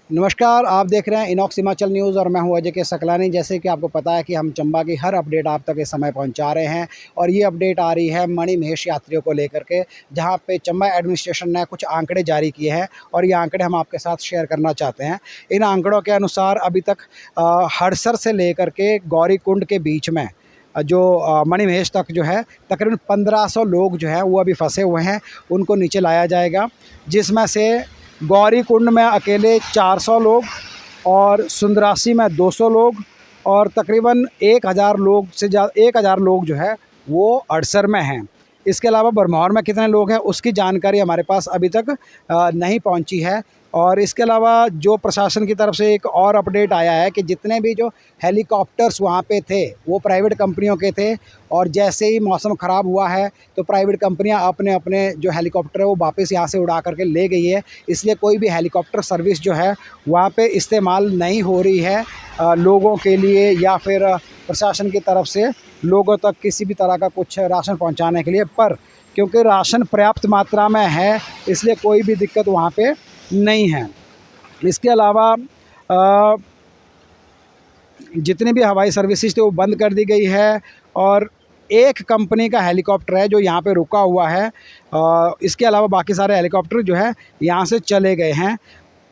नमस्कार, आप देख रहे हैं इनॉक्स हिमाचल न्यूज़ और मैं हूं अजय के सकलानी। जैसे कि आपको पता है कि हम चंबा की हर अपडेट आप तक इस समय पहुंचा रहे हैं और ये अपडेट आ रही है मणिमहेश यात्रियों को लेकर के, जहां पे चंबा एडमिनिस्ट्रेशन ने कुछ आंकड़े जारी किए हैं और ये आंकड़े हम आपके साथ शेयर करना चाहते हैं। इन आंकड़ों के अनुसार अभी तक हड़सर से लेकर के गौरीकुंड के बीच में जो मणिमहेश तक जो है तकरीबन 1500 लोग जो है वो अभी फंसे हुए हैं, उनको नीचे लाया जाएगा। जिसमें से गौरीकुंड में अकेले 400 लोग और सुंदरासी में 200 लोग और तकरीबन 1000 लोग से ज़्यादा 1000 लोग जो है वो हड़सर में हैं। इसके अलावा बरमौर में कितने लोग हैं उसकी जानकारी हमारे पास अभी तक नहीं पहुंची है। और इसके अलावा जो प्रशासन की तरफ से एक और अपडेट आया है कि जितने भी जो हेलीकॉप्टर्स वहाँ पे थे वो प्राइवेट कंपनियों के थे और जैसे ही मौसम ख़राब हुआ है तो प्राइवेट कंपनियां अपने अपने जो हेलीकॉप्टर है वो वापस यहाँ से उड़ा करके ले गई है। इसलिए कोई भी हेलीकॉप्टर सर्विस जो है वहाँ पे इस्तेमाल नहीं हो रही है लोगों के लिए या फिर प्रशासन की तरफ से लोगों तक किसी भी तरह का कुछ राशन पहुँचाने के लिए। पर क्योंकि राशन पर्याप्त मात्रा में है इसलिए कोई भी दिक्कत वहाँ पे नहीं है। इसके अलावा जितनी भी हवाई सर्विसेज थे वो बंद कर दी गई है और एक कंपनी का हेलीकॉप्टर है जो यहाँ पे रुका हुआ है। इसके अलावा बाकी सारे हेलीकॉप्टर जो है यहाँ से चले गए हैं।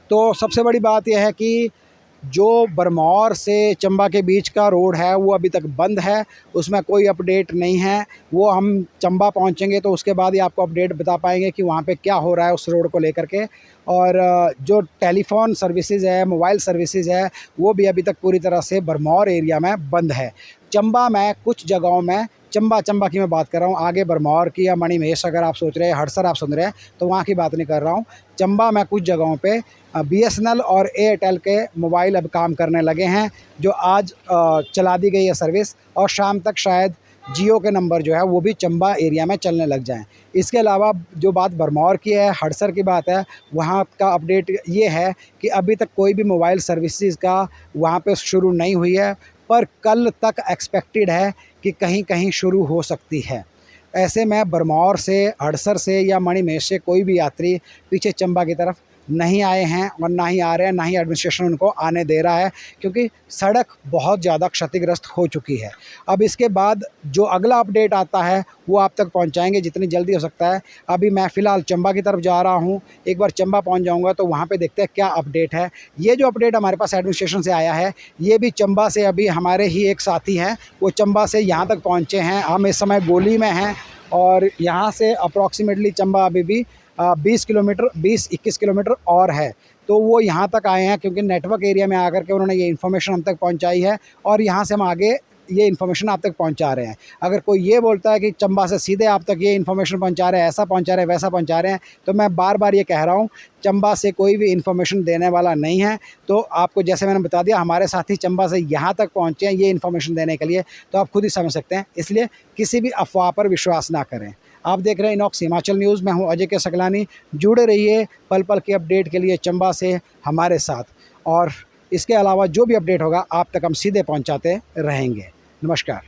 तो सबसे बड़ी बात यह है कि जो बरमौर से चंबा के बीच का रोड है वो अभी तक बंद है, उसमें कोई अपडेट नहीं है। वो हम चंबा पहुंचेंगे तो उसके बाद ही आपको अपडेट बता पाएंगे कि वहाँ पे क्या हो रहा है उस रोड को लेकर के। और जो टेलीफोन सर्विसेज है, मोबाइल सर्विसेज है, वो भी अभी तक पूरी तरह से बरमौर एरिया में बंद है। चंबा में कुछ जगहों में, चंबा की मैं बात कर रहा हूँ, आगे बरमौर की या मणिमहेश अगर आप सोच रहे हैं, हड़सर आप सुन रहे हैं तो वहाँ की बात नहीं कर रहा हूँ। चंबा में कुछ जगहों पे BSNL और एयरटेल के मोबाइल अब काम करने लगे हैं, जो आज चला दी गई है सर्विस और शाम तक शायद जियो के नंबर जो है वो भी चंबा एरिया में चलने लग जाएं। इसके अलावा जो बात बरमौर की है, हड़सर की बात है, वहाँ का अपडेट ये है कि अभी तक कोई भी मोबाइल सर्विसेज का वहाँ पे शुरू नहीं हुई है, पर कल तक एक्सपेक्टेड है कि कहीं कहीं शुरू हो सकती है। ऐसे में बरमौर से, हड़सर से या मणिमहेश से कोई भी यात्री पीछे चंबा की तरफ नहीं आए हैं और ना ही आ रहे हैं, ना ही एडमिनिस्ट्रेशन उनको आने दे रहा है, क्योंकि सड़क बहुत ज़्यादा क्षतिग्रस्त हो चुकी है। अब इसके बाद जो अगला अपडेट आता है वो आप तक पहुंचाएंगे जितनी जल्दी हो सकता है। अभी मैं फ़िलहाल चंबा की तरफ जा रहा हूं, एक बार चंबा पहुंच जाऊंगा तो वहां पे देखते हैं क्या अपडेट है। ये जो अपडेट हमारे पास एडमिनिस्ट्रेशन से आया है ये भी चंबा से, अभी हमारे ही एक साथी हैं वो चंबा से यहाँ तक पहुँचे हैं। हम इस समय गोली में हैं और यहाँ से अप्रॉक्सीमेटली चंबा अभी भी 20-21 किलोमीटर और है। तो वो यहाँ तक आए हैं क्योंकि नेटवर्क एरिया में आकर के उन्होंने ये इन्फॉर्मेशन हम तक पहुँचाई है और यहाँ से हम आगे ये इन्फॉर्मेशन आप तक पहुँचा रहे हैं। अगर कोई ये बोलता है कि चंबा से सीधे आप तक ये इन्फॉर्मेशन पहुँचा रहे हैं, ऐसा पहुँचा रहे हैं, वैसा पहुँचा रहे हैं, तो मैं बार बार ये कह रहा हूँ चंबा से कोई भी इन्फॉर्मेशन देने वाला नहीं है। तो आपको जैसे मैंने बता दिया, हमारे साथी चंबा से यहाँ तक पहुँचे हैं ये इन्फॉर्मेशन देने के लिए, तो आप खुद ही समझ सकते हैं। इसलिए किसी भी अफवाह पर विश्वास ना करें। आप देख रहे हैं इनॉक्स हिमाचल न्यूज़, मैं हूं अजय के सकलानी। जुड़े रहिए पल पल की अपडेट के लिए चंबा से हमारे साथ, और इसके अलावा जो भी अपडेट होगा आप तक हम सीधे पहुंचाते रहेंगे। नमस्कार।